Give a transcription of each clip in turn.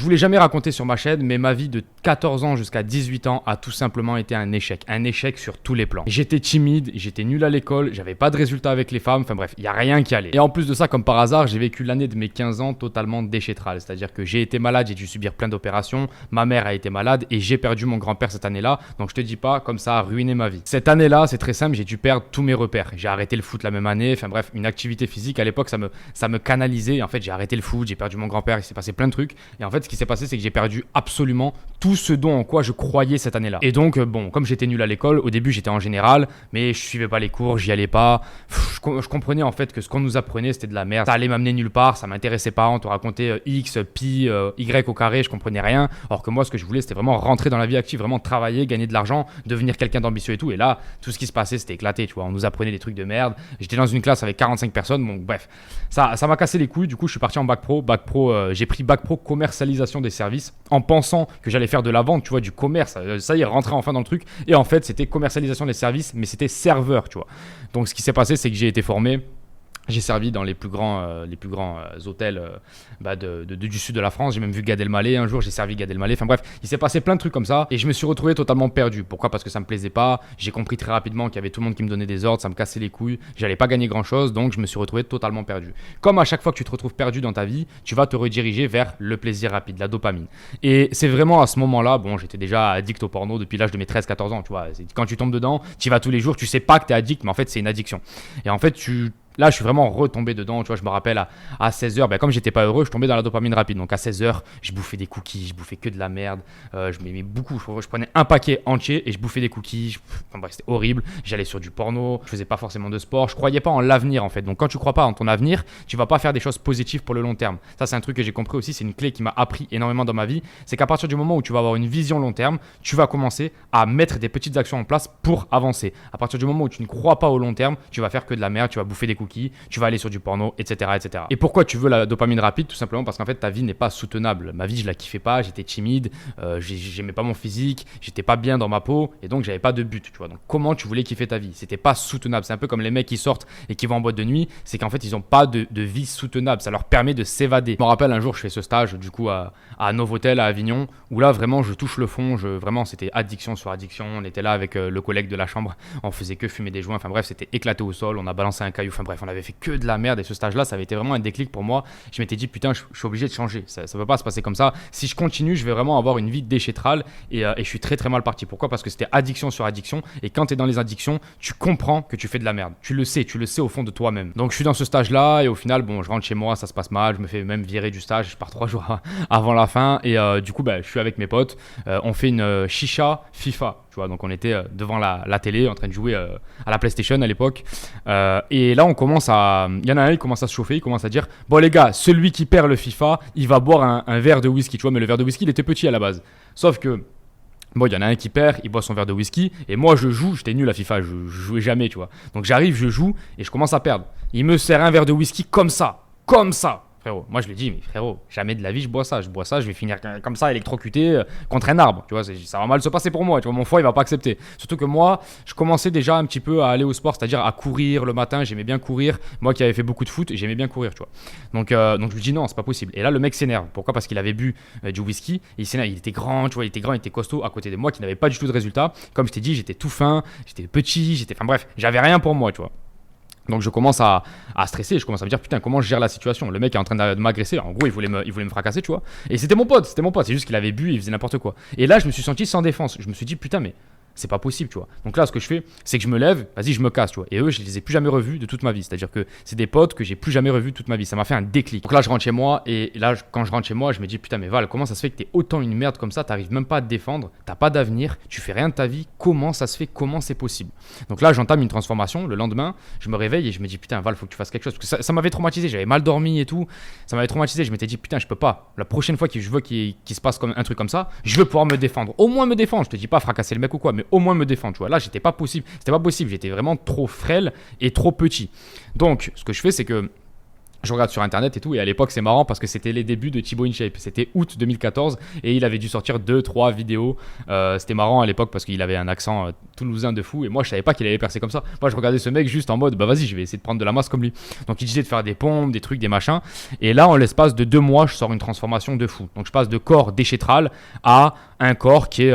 Je voulais jamais raconter sur ma chaîne, mais ma vie de 14 ans jusqu'à 18 ans a tout simplement été un échec. Un échec sur tous les plans. J'étais timide, j'étais nul à l'école, j'avais pas de résultats avec les femmes, enfin bref, il y a rien qui allait. Et en plus de ça, comme par hasard, j'ai vécu l'année de mes 15 ans totalement déchétrale. C'est-à-dire que j'ai été malade, j'ai dû subir plein d'opérations, ma mère a été malade et j'ai perdu mon grand-père cette année-là. Donc je te dis pas, comme ça a ruiné ma vie. Cette année-là, c'est très simple, j'ai dû perdre tous mes repères. J'ai arrêté le foot la même année, enfin bref, une activité physique à l'époque, ça me canalisait. En fait, j'ai arrêté le foot, j'ai perdu mon grand-père, il s'est passé plein de trucs. Et en fait, ce qui s'est passé, c'est que j'ai perdu absolument tout ce dont en quoi je croyais cette année-là. Et donc, bon, comme j'étais nul à l'école, au début, j'étais en général, mais je suivais pas les cours, j'y allais pas. Je comprenais en fait que ce qu'on nous apprenait, c'était de la merde. Ça allait m'amener nulle part, ça m'intéressait pas. On te racontait X, pi, Y au carré, je comprenais rien. Alors que moi, ce que je voulais, c'était vraiment rentrer dans la vie active, vraiment travailler, gagner de l'argent, devenir quelqu'un d'ambitieux et tout. Et là, tout ce qui se passait, c'était éclaté, tu vois. On nous apprenait des trucs de merde. J'étais dans une classe avec 45 personnes, donc bref. Ça m'a cassé les couilles. Du coup, je suis parti en bac pro. J'ai pris bac pro commercialisation des services en pensant que j'allais faire de la vente, tu vois, du commerce. Ça y est, rentrer enfin dans le truc. Et en fait, c'était commercialisation des services, mais c'était serveur, tu vois. Donc, ce qui s'est passé, c'est que j'ai été formé. J'ai servi dans les plus grands hôtels du sud de la France. J'ai même vu Gad Elmaleh un jour, j'ai servi Gad Elmaleh. Enfin bref, il s'est passé plein de trucs comme ça et je me suis retrouvé totalement perdu. Pourquoi ? Parce que ça me plaisait pas. J'ai compris très rapidement qu'il y avait tout le monde qui me donnait des ordres, ça me cassait les couilles. J'allais pas gagner grand chose, donc je me suis retrouvé totalement perdu. Comme à chaque fois que tu te retrouves perdu dans ta vie, tu vas te rediriger vers le plaisir rapide, la dopamine. Et c'est vraiment à ce moment-là, bon, j'étais déjà addict au porno depuis l'âge de mes 13-14 ans. Tu vois, quand tu tombes dedans, tu y vas tous les jours, tu sais pas que tu es addict, mais en fait, c'est une addiction. Et en fait, là, je suis vraiment retombé dedans. Tu vois, je me rappelle à 16h, comme j'étais pas heureux, je tombais dans la dopamine rapide. Donc à 16h, je bouffais des cookies, je bouffais que de la merde. Je m'aimais beaucoup. Je prenais un paquet entier et je bouffais des cookies. Enfin bref, c'était horrible. J'allais sur du porno. Je faisais pas forcément de sport. Je croyais pas en l'avenir en fait. Donc quand tu crois pas en ton avenir, tu vas pas faire des choses positives pour le long terme. Ça, c'est un truc que j'ai compris aussi. C'est une clé qui m'a appris énormément dans ma vie. C'est qu'à partir du moment où tu vas avoir une vision long terme, tu vas commencer à mettre des petites actions en place pour avancer. À partir du moment où tu ne crois pas au long terme, tu vas faire que de la merde. Tu vas bouffer des cookies, tu vas aller sur du porno, etc., etc. Et pourquoi tu veux la dopamine rapide ? Tout simplement parce qu'en fait, ta vie n'est pas soutenable. Ma vie, je la kiffais pas, j'étais timide, j'aimais pas mon physique, j'étais pas bien dans ma peau, et donc j'avais pas de but, tu vois. Donc comment tu voulais kiffer ta vie ? C'était pas soutenable. C'est un peu comme les mecs qui sortent et qui vont en boîte de nuit, c'est qu'en fait, ils ont pas de vie soutenable. Ça leur permet de s'évader. Je me rappelle un jour, je fais ce stage, du coup, à Novotel, à Avignon, où là, vraiment, je touche le fond. Vraiment, c'était addiction sur addiction. On était là avec le collègue de la chambre, on faisait que fumer des joints. Enfin bref, c'était éclaté au sol, on a balancé un caillou. Enfin bref, on avait fait que de la merde. Et ce stage-là, ça avait été vraiment un déclic pour moi. Je m'étais dit, putain, je suis obligé de changer. Ça ne peut pas se passer comme ça. Si je continue, je vais vraiment avoir une vie déchétrale. Et je suis très très mal parti. Pourquoi ? Parce que c'était addiction sur addiction. Et quand tu es dans les addictions, tu comprends que tu fais de la merde. Tu le sais au fond de toi-même. Donc je suis dans ce stage-là. Et au final, bon, je rentre chez moi, ça se passe mal. Je me fais même virer du stage. Je pars 3 jours avant la fin. Et du coup, je suis avec mes potes. On fait une chicha FIFA. Tu vois, donc on était devant la télé en train de jouer à la PlayStation à l'époque. Et là, il y en a un, il commence à se chauffer, il commence à dire, bon les gars, celui qui perd le FIFA, il va boire un verre de whisky. Tu vois, mais le verre de whisky, il était petit à la base. Sauf que, bon, il y en a un qui perd, il boit son verre de whisky. Et moi, je joue, j'étais nul à FIFA, je jouais jamais, tu vois. Donc j'arrive, je joue et je commence à perdre. Il me sert un verre de whisky comme ça. Frérot, moi je lui dis, mais frérot, jamais de la vie je bois ça, je vais finir comme ça électrocuté contre un arbre, tu vois, ça va mal se passer pour moi, tu vois, mon foie il va pas accepter. Surtout que moi, je commençais déjà un petit peu à aller au sport, c'est-à-dire à courir le matin, j'aimais bien courir, moi qui avais fait beaucoup de foot, j'aimais bien courir, tu vois. Donc je lui dis non, c'est pas possible. Et là le mec s'énerve, pourquoi ? Parce qu'il avait bu du whisky, et il s'énerve, il était grand, tu vois, il était costaud à côté de moi qui n'avait pas du tout de résultat. Comme je t'ai dit, j'étais tout fin, j'étais petit, enfin bref, j'avais rien pour moi, tu vois. Donc je commence à stresser, je commence à me dire putain comment je gère la situation. Le mec est en train de m'agresser, en gros il voulait me fracasser, tu vois. Et c'était mon pote, c'est juste qu'il avait bu et il faisait n'importe quoi. Et là je me suis senti sans défense, je me suis dit putain mais c'est pas possible, tu vois. Donc là, ce que je fais, c'est que je me lève, vas-y, je me casse, tu vois. Et eux, je les ai plus jamais revus de toute ma vie. C'est-à-dire que c'est des potes que j'ai plus jamais revus de toute ma vie. Ça m'a fait un déclic. Donc là, je rentre chez moi et là, quand je rentre chez moi, je me dis putain, mais Val, comment ça se fait que t'es autant une merde comme ça, t'arrives même pas à te défendre, t'as pas d'avenir, tu fais rien de ta vie, comment ça se fait, comment c'est possible ? Donc là, j'entame une transformation. Le lendemain, je me réveille et je me dis putain, Val, faut que tu fasses quelque chose. Parce que ça m'avait traumatisé, j'avais mal dormi et tout. Ça m'avait traumatisé, je m'étais dit putain, je peux pas. La prochaine fois que je veux qu'il se passe comme un truc comme ça, je veux pouvoir me défendre. Au moins me défendre. Je te dis pas fracasser le mec ou quoi, mais au moins me défendre. Tu vois, là, c'était pas possible. J'étais vraiment trop frêle et trop petit. Donc, ce que je fais, c'est que Je regarde sur internet et tout, et à l'époque c'est marrant parce que c'était les débuts de Thibaut InShape. C'était août 2014 et il avait dû sortir 2-3 vidéos. C'était marrant à l'époque parce qu'il avait un accent toulousain de fou et moi je savais pas qu'il allait percer comme ça. Moi je regardais ce mec juste en mode bah vas-y, je vais essayer de prendre de la masse comme lui. Donc il disait de faire des pompes, des trucs, des machins. Et là en l'espace de 2 mois, je sors une transformation de fou. Donc je passe de corps déchétral à un corps qui est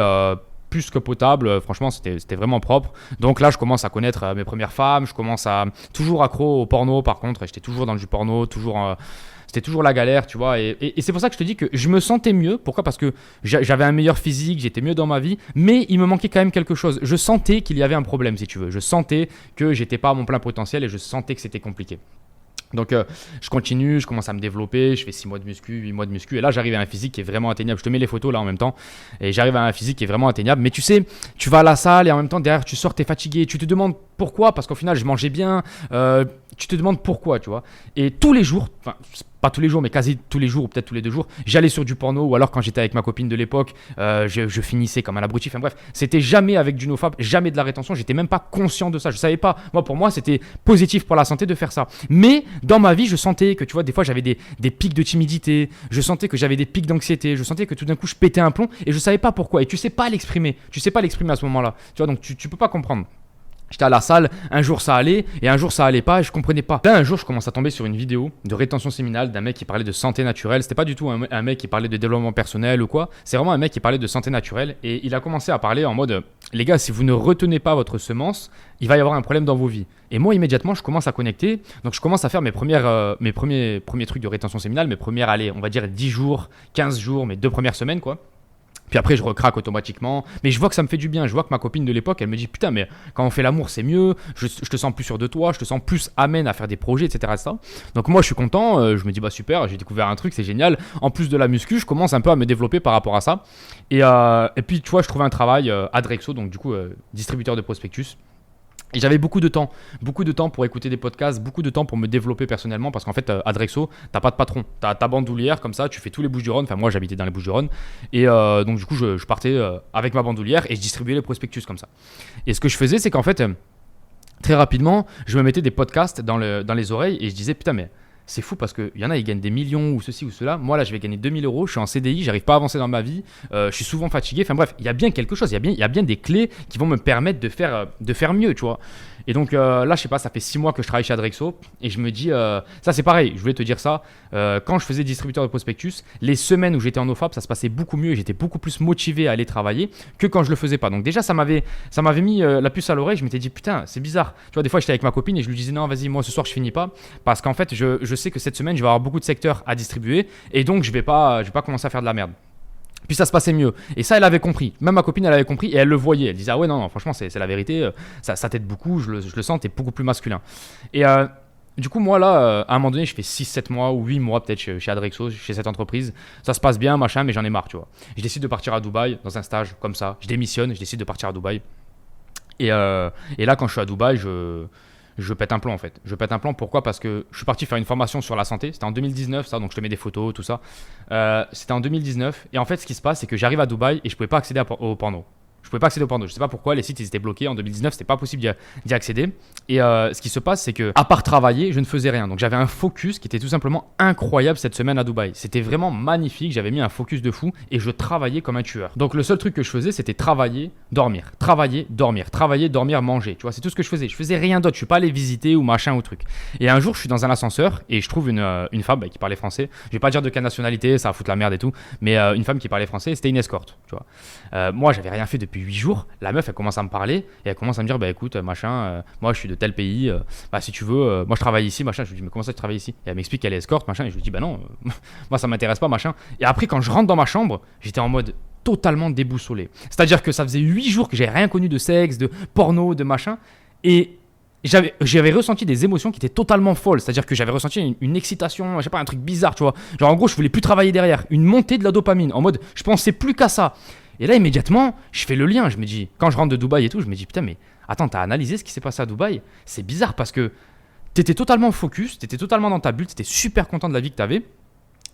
plus que potable, franchement c'était vraiment propre. Donc là je commence à connaître mes premières femmes, je commence à toujours accro au porno par contre, j'étais toujours dans le jus porno, c'était toujours la galère, tu vois, et c'est pour ça que je te dis que je me sentais mieux. Pourquoi? Parce que j'avais un meilleur physique, j'étais mieux dans ma vie, mais il me manquait quand même quelque chose. Je sentais qu'il y avait un problème, si tu veux, je sentais que j'étais pas à mon plein potentiel et je sentais que c'était compliqué. Donc je continue, je commence à me développer, je fais 6 mois de muscu, 8 mois de muscu et là j'arrive à un physique qui est vraiment atteignable. Je te mets les photos là en même temps et j'arrive à un physique qui est vraiment atteignable. Mais tu sais, tu vas à la salle et en même temps derrière tu sors, t'es fatigué, tu te demandes pourquoi, parce qu'au final je mangeais bien, tu te demandes pourquoi, tu vois. Et tous les jours, enfin pas tous les jours mais quasi tous les jours ou peut-être tous les 2 jours, j'allais sur du porno ou alors quand j'étais avec ma copine de l'époque, je finissais comme un abruti. Enfin bref, c'était jamais avec du nofap, jamais de la rétention, j'étais même pas conscient de ça, je savais pas. Moi pour moi c'était positif pour la santé de faire ça. Mais dans ma vie je sentais que tu vois des fois j'avais des pics de timidité, je sentais que j'avais des pics d'anxiété, je sentais que tout d'un coup je pétais un plomb et je savais pas pourquoi. Et tu sais pas l'exprimer à ce moment-là, tu vois, donc tu peux pas comprendre. J'étais à la salle, un jour ça allait et un jour ça allait pas et je comprenais pas. Là un jour je commence à tomber sur une vidéo de rétention séminale d'un mec qui parlait de santé naturelle. C'était pas du tout un mec qui parlait de développement personnel ou quoi. C'est vraiment un mec qui parlait de santé naturelle et il a commencé à parler en mode les gars, si vous ne retenez pas votre semence, il va y avoir un problème dans vos vies. Et moi immédiatement je commence à connecter, donc je commence à faire mes premiers trucs de rétention séminale, mes premières, allez, on va dire 10 jours, 15 jours, mes 2 premières semaines quoi. Puis après, je recraque automatiquement. Mais je vois que ça me fait du bien. Je vois que ma copine de l'époque, elle me dit putain, mais quand on fait l'amour, c'est mieux. Je te sens plus sûr de toi. Je te sens plus amène à faire des projets, etc. Donc moi, je suis content. Je me dis bah super, j'ai découvert un truc, c'est génial. En plus de la muscu, je commence un peu à me développer par rapport à ça. Et puis, tu vois, je trouvais un travail à Drexo, donc du coup, distributeur de prospectus. Et j'avais beaucoup de temps pour écouter des podcasts, beaucoup de temps pour me développer personnellement parce qu'en fait, à Drexo, t'as pas de patron. T'as ta bandoulière comme ça, tu fais tous les Bouches-du-Rhône. Enfin, moi, j'habitais dans les Bouches-du-Rhône. Et donc, du coup, je partais avec ma bandoulière et je distribuais les prospectus comme ça. Et ce que je faisais, c'est qu'en fait, très rapidement, je me mettais des podcasts dans les oreilles et je disais, putain, mais c'est fou parce qu'il y en a, ils gagnent des millions ou ceci ou cela. Moi, là, je vais gagner 2 000 €. Je suis en CDI, j'arrive pas à avancer dans ma vie. Je suis souvent fatigué. Enfin bref, il y a bien quelque chose. Il y a bien des clés qui vont me permettre de faire mieux, tu vois. Et donc là, je sais pas, ça fait 6 mois que je travaille chez Adrexo et je me dis, ça c'est pareil, je voulais te dire ça. Quand je faisais distributeur de prospectus, les semaines où j'étais en OFAP, ça se passait beaucoup mieux et j'étais beaucoup plus motivé à aller travailler que quand je le faisais pas. Donc déjà, ça m'avait mis la puce à l'oreille. Je m'étais dit, putain, c'est bizarre. Tu vois, des fois, j'étais avec ma copine et je lui disais, non, vas-y, moi ce soir, je finis pas parce qu'en fait, je sais que cette semaine, je vais avoir beaucoup de secteurs à distribuer et donc je vais pas commencer à faire de la merde. Puis ça se passait mieux. Et ça, elle avait compris. Même ma copine, elle avait compris et elle le voyait. Elle disait, ah ouais, non, franchement, c'est la vérité. Ça t'aide beaucoup, je le sens, t'es beaucoup plus masculin. Et du coup, moi, là, à un moment donné, je fais 6-7 mois ou 8 mois peut-être chez Adrexo, chez cette entreprise. Ça se passe bien, machin, mais j'en ai marre, tu vois. Je décide de partir à Dubaï dans un stage comme ça. Je démissionne, je décide de partir à Dubaï. Et là, quand je suis à Dubaï, je pète un plomb en fait. Je pète un plomb, pourquoi? Parce que je suis parti faire une formation sur la santé. C'était en 2019 ça, donc je te mets des photos, tout ça. C'était en 2019 et en fait ce qui se passe c'est que j'arrive à Dubaï et je pouvais pas accéder au porno. Je pouvais pas accéder au porno. Je sais pas pourquoi, les sites ils étaient bloqués en 2019, c'était pas possible d'y accéder. Et ce qui se passe c'est que à part travailler, je ne faisais rien. Donc j'avais un focus qui était tout simplement incroyable cette semaine à Dubaï. C'était vraiment magnifique, j'avais mis un focus de fou et je travaillais comme un tueur. Donc le seul truc que je faisais c'était travailler, dormir, manger. Tu vois, c'est tout ce que je faisais. Je faisais rien d'autre, je suis pas allé visiter ou machin ou truc. Et un jour, je suis dans un ascenseur et je trouve une femme qui parlait français. Je vais pas dire de quelle nationalité, ça va foutre la merde et tout, mais une femme qui parlait français, c'était une escorte, tu vois. Moi, j'avais rien fait depuis 8 jours. La meuf, elle commence à me parler et elle commence à me dire, bah écoute, machin, moi je suis de tel pays, bah si tu veux, moi je travaille ici, machin. Je lui dis, mais comment ça tu travailles ici? Et elle m'explique qu'elle est escorte, machin. Et je lui dis, bah non, moi ça m'intéresse pas, machin. Et après, quand je rentre dans ma chambre, j'étais en mode totalement déboussolé. C'est-à-dire que ça faisait 8 jours que j'avais rien connu de sexe, de porno, de machin. Et j'avais ressenti des émotions qui étaient totalement folles. C'est-à-dire que j'avais ressenti une excitation, je sais pas, un truc bizarre, tu vois. Genre en gros, je voulais plus travailler derrière. Une montée de la dopamine. En mode, je pensais plus qu'à ça. Et là, immédiatement, je fais le lien. Je me dis, quand je rentre de Dubaï et tout, je me dis, putain, mais attends, t'as analysé ce qui s'est passé à Dubaï? C'est bizarre parce que t'étais totalement focus, t'étais totalement dans ta bulle, t'étais super content de la vie que t'avais.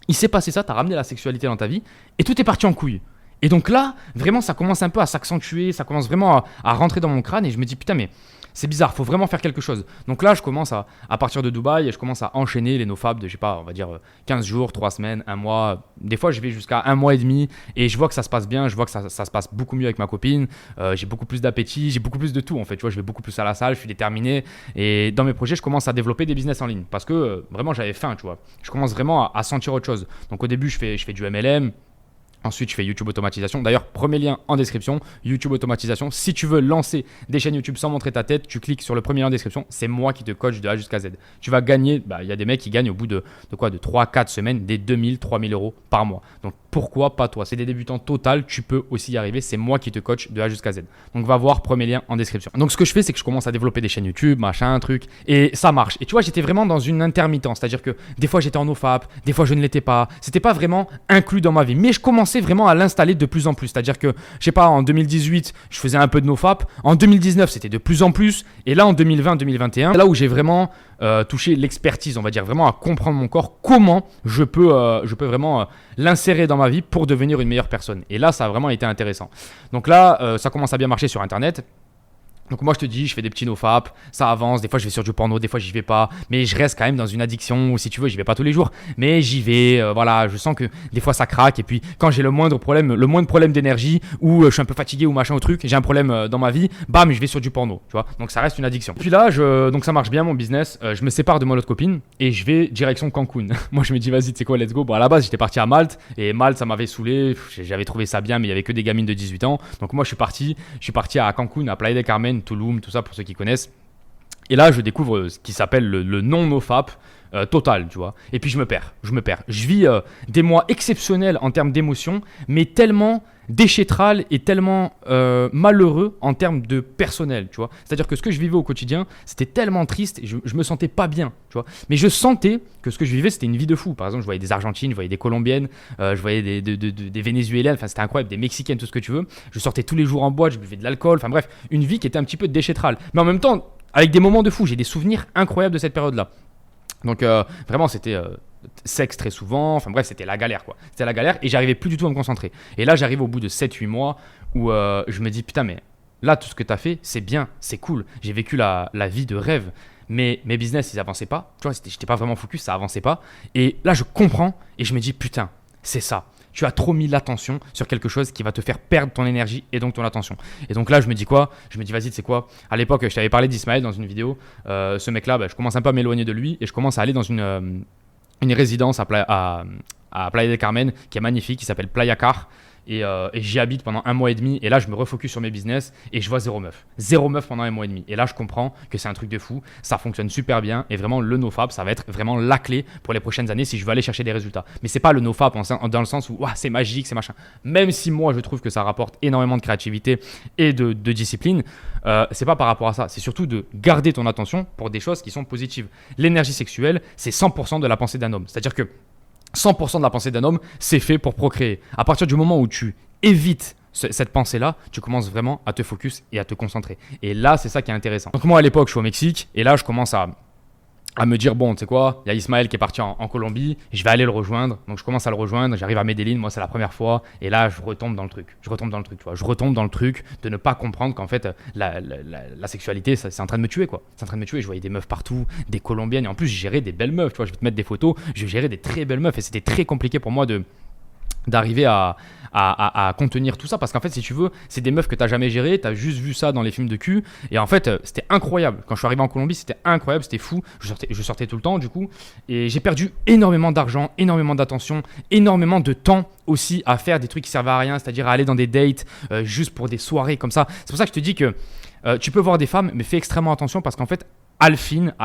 Il s'est passé ça, t'as ramené la sexualité dans ta vie et tout est parti en couille. Et donc là, vraiment, ça commence un peu à s'accentuer, ça commence vraiment à rentrer dans mon crâne et je me dis putain, mais c'est bizarre, faut vraiment faire quelque chose. Donc là, je commence à partir de Dubaï et je commence à enchaîner les nofap de, je sais pas, on va dire 15 jours, 3 semaines, un mois. Des fois, je vais jusqu'à un mois et demi et je vois que ça se passe bien, je vois que ça se passe beaucoup mieux avec ma copine. J'ai beaucoup plus d'appétit, j'ai beaucoup plus de tout en fait. Tu vois, je vais beaucoup plus à la salle, je suis déterminé. Et dans mes projets, je commence à développer des business en ligne parce que vraiment, j'avais faim, tu vois. Je commence vraiment à sentir autre chose. Donc au début, je fais du MLM. Ensuite, je fais YouTube automatisation. D'ailleurs, premier lien en description, YouTube automatisation. Si tu veux lancer des chaînes YouTube sans montrer ta tête, tu cliques sur le premier lien en description. C'est moi qui te coach de A jusqu'à Z. Tu vas gagner, il y a des mecs qui gagnent au bout de 3-4 semaines des 2000, 3000 euros par mois. Donc, pourquoi pas toi? C'est des débutants total, tu peux aussi y arriver. C'est moi qui te coach de A jusqu'à Z. Donc, va voir, premier lien en description. Donc, ce que je fais, c'est que je commence à développer des chaînes YouTube, machin, truc. Et ça marche. Et tu vois, j'étais vraiment dans une intermittence. C'est-à-dire que des fois, j'étais en nofap, des fois, je ne l'étais pas. C'était pas vraiment inclus dans ma vie. Mais je commençais vraiment à l'installer de plus en plus. C'est-à-dire que, je sais pas, en 2018, je faisais un peu de nofap. En 2019, c'était de plus en plus. Et là, en 2020, 2021, c'est là où j'ai vraiment touché l'expertise, on va dire, vraiment à comprendre mon corps, comment je peux vraiment l'insérer dans ma vie pour devenir une meilleure personne. Et là, ça a vraiment été intéressant. Donc là, ça commence à bien marcher sur Internet. Donc moi je te dis, je fais des petits nofap, ça avance, des fois je vais sur du porno, des fois j'y vais pas, mais je reste quand même dans une addiction, ou si tu veux, j'y vais pas tous les jours, mais j'y vais, voilà, je sens que des fois ça craque, et puis quand j'ai le moindre problème d'énergie, ou je suis un peu fatigué ou machin ou truc, j'ai un problème dans ma vie, bam, je vais sur du porno, tu vois, donc ça reste une addiction. Puis là, donc ça marche bien mon business, je me sépare de mon autre copine, et je vais direction Cancun. Moi je me dis, vas-y, tu sais quoi, let's go. Bon, à la base j'étais parti à Malte, et Malte ça m'avait saoulé, j'avais trouvé ça bien, mais il y avait que des gamines de 18 ans, donc moi je suis parti à Cancun, à Playa del Carmen, Tulum, tout ça pour ceux qui connaissent. Et là, je découvre ce qui s'appelle le non-nofap total, tu vois. Et puis je me perds. Je vis des mois exceptionnels en termes d'émotions, mais tellement déchétral et tellement malheureux en termes de personnel, tu vois. C'est-à-dire que ce que je vivais au quotidien, c'était tellement triste et je me sentais pas bien, tu vois. Mais je sentais que ce que je vivais, c'était une vie de fou. Par exemple, je voyais des Argentines, je voyais des Colombiennes, je voyais des Vénézuéliennes, enfin c'était incroyable, des Mexicaines, tout ce que tu veux. Je sortais tous les jours en boîte, je buvais de l'alcool, enfin bref, une vie qui était un petit peu déchétrale. Mais en même temps, avec des moments de fou, j'ai des souvenirs incroyables de cette période-là. Donc vraiment, c'était sexe très souvent, enfin bref, c'était la galère quoi. C'était la galère et j'arrivais plus du tout à me concentrer. Et là, j'arrive au bout de 7-8 mois où je me dis putain, mais là, tout ce que tu as fait, c'est bien, c'est cool. J'ai vécu la vie de rêve, mais mes business, ils avançaient pas. Tu vois, j'étais pas vraiment focus, ça avançait pas. Et là, je comprends et je me dis putain, c'est ça. Tu as trop mis l'attention sur quelque chose qui va te faire perdre ton énergie et donc ton attention. Et donc là, je me dis quoi? Je me dis, vas-y, tu sais quoi? À l'époque, je t'avais parlé d'Ismaël dans une vidéo. Ce mec-là, je commence un peu à m'éloigner de lui et je commence à aller dans une résidence à Playa del Carmen qui est magnifique, qui s'appelle Playa Car. Et j'y habite pendant 1 mois et demi. Et là, je me refocus sur mes business et je vois zéro meuf. Zéro meuf pendant 1 mois et demi. Et là, je comprends que c'est un truc de fou. Ça fonctionne super bien. Et vraiment, le nofap, ça va être vraiment la clé pour les prochaines années si je veux aller chercher des résultats. Mais c'est pas le nofap dans le sens où c'est magique, c'est machin. Même si moi, je trouve que ça rapporte énormément de créativité et de discipline, c'est pas par rapport à ça. C'est surtout de garder ton attention pour des choses qui sont positives. L'énergie sexuelle, c'est 100% de la pensée d'un homme. C'est-à-dire que 100% de la pensée d'un homme, c'est fait pour procréer. À partir du moment où tu évites cette pensée-là, tu commences vraiment à te focus et à te concentrer. Et là, c'est ça qui est intéressant. Donc moi, à l'époque, je suis au Mexique et là, je commence à me dire, bon, tu sais quoi, il y a Ismaël qui est parti en Colombie, je vais aller le rejoindre. Donc je commence à le rejoindre, j'arrive à Medellín, moi c'est la première fois, et là je retombe dans le truc, tu vois. Je retombe dans le truc de ne pas comprendre qu'en fait la sexualité, c'est en train de me tuer, quoi. C'est en train de me tuer, je voyais des meufs partout, des Colombiennes, et en plus je gérais des belles meufs, tu vois, je vais te mettre des photos, je gérais des très belles meufs, et c'était très compliqué pour moi d'arriver à contenir tout ça parce qu'en fait si tu veux c'est des meufs que t'as jamais gérées, t'as juste vu ça dans les films de cul et en fait c'était incroyable. Quand je suis arrivé en Colombie c'était incroyable, c'était fou, je sortais tout le temps du coup et j'ai perdu énormément d'argent, énormément d'attention, énormément de temps aussi à faire des trucs qui servaient à rien, c'est-à-dire à aller dans des dates juste pour des soirées comme ça. C'est pour ça que je te dis que tu peux voir des femmes mais fais extrêmement attention parce qu'en fait à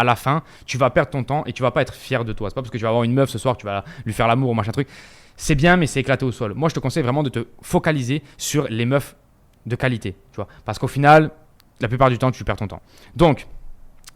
la fin tu vas perdre ton temps et tu vas pas être fier de toi. C'est pas parce que tu vas avoir une meuf ce soir que tu vas lui faire l'amour ou machin truc. C'est bien, mais c'est éclaté au sol. Moi, je te conseille vraiment de te focaliser sur les meufs de qualité, tu vois. Parce qu'au final, la plupart du temps, tu perds ton temps. Donc,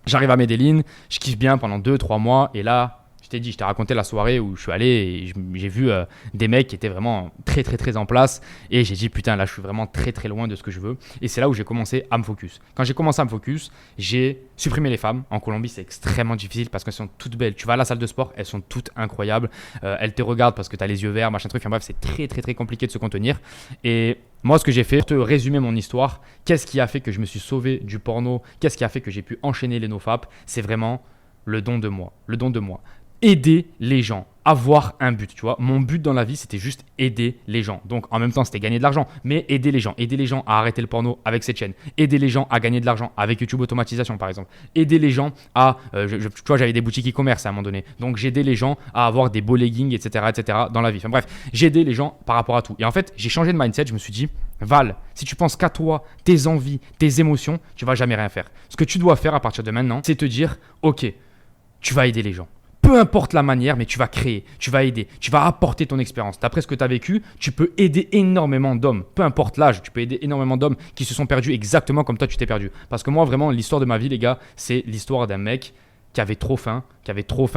j'arrive à Medellín, je kiffe bien pendant 2-3 mois. Et là, t'ai dit, je t'ai raconté la soirée où je suis allé et j'ai vu des mecs qui étaient vraiment très très très en place et j'ai dit putain là je suis vraiment très très loin de ce que je veux et c'est là où j'ai commencé à me focus. Quand j'ai commencé à me focus, j'ai supprimé les femmes. En Colombie c'est extrêmement difficile parce qu'elles sont toutes belles. Tu vas à la salle de sport, elles sont toutes incroyables. Elles te regardent parce que tu as les yeux verts, machin truc. Enfin bref, c'est très très très compliqué de se contenir. Et moi, ce que j'ai fait, pour te résumer mon histoire, qu'est-ce qui a fait que je me suis sauvé du porno, qu'est-ce qui a fait que j'ai pu enchaîner les nofap, c'est vraiment le don de moi. Le don de moi. Aider les gens, avoir un but, tu vois. Mon but dans la vie, c'était juste aider les gens. Donc, en même temps, c'était gagner de l'argent, mais aider les gens à arrêter le porno avec cette chaîne, aider les gens à gagner de l'argent avec YouTube Automatisation, par exemple, aider les gens à, tu vois, j'avais des boutiques e-commerce à un moment donné, donc j'aidais les gens à avoir des beaux leggings, etc., dans la vie. Enfin bref, j'aidais les gens par rapport à tout. Et en fait, j'ai changé de mindset. Je me suis dit, Val, si tu penses qu'à toi, tes envies, tes émotions, tu vas jamais rien faire. Ce que tu dois faire à partir de maintenant, c'est te dire, ok, tu vas aider les gens. Peu importe la manière, mais tu vas créer, tu vas aider, tu vas apporter ton expérience. D'après ce que tu as vécu, tu peux aider énormément d'hommes. Peu importe l'âge, tu peux aider énormément d'hommes qui se sont perdus exactement comme toi tu t'es perdu. Parce que moi, vraiment, l'histoire de ma vie, les gars, c'est l'histoire d'un mec qui avait trop faim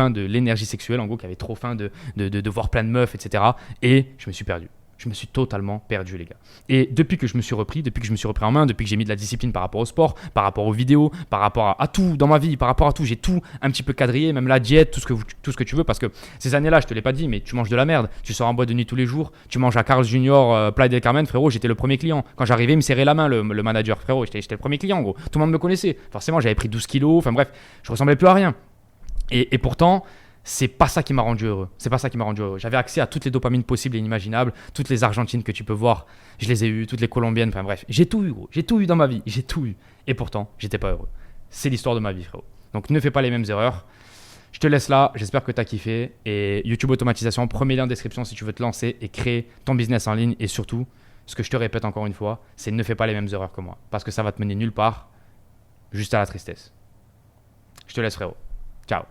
de l'énergie sexuelle, en gros, qui avait trop faim de voir plein de meufs, etc. Et je me suis perdu. Je me suis totalement perdu, les gars. Et depuis que je me suis repris en main, depuis que j'ai mis de la discipline par rapport au sport, par rapport aux vidéos, par rapport à tout dans ma vie, par rapport à tout, j'ai tout un petit peu quadrillé, même la diète, tout ce que tu veux, parce que ces années-là, je te l'ai pas dit, mais tu manges de la merde. Tu sors en boîte de nuit tous les jours, tu manges à Carl's Junior, Playa del Carmen, frérot, j'étais le premier client. Quand j'arrivais, il me serrait la main, le manager, frérot, j'étais le premier client, gros. Tout le monde me connaissait. Forcément, j'avais pris 12 kilos, enfin bref, je ressemblais plus à rien. Et pourtant, c'est pas ça qui m'a rendu heureux. J'avais accès à toutes les dopamines possibles et inimaginables, toutes les argentines que tu peux voir, je les ai eues, toutes les colombiennes, enfin bref, j'ai tout eu, gros. J'ai tout eu dans ma vie, j'ai tout eu. Et pourtant, j'étais pas heureux. C'est l'histoire de ma vie, frérot. Donc ne fais pas les mêmes erreurs. Je te laisse là, j'espère que tu as kiffé. Et YouTube Automatisation, premier lien en description si tu veux te lancer et créer ton business en ligne. Et surtout, ce que je te répète encore une fois, c'est ne fais pas les mêmes erreurs que moi. Parce que ça va te mener nulle part, juste à la tristesse. Je te laisse, frérot. Ciao.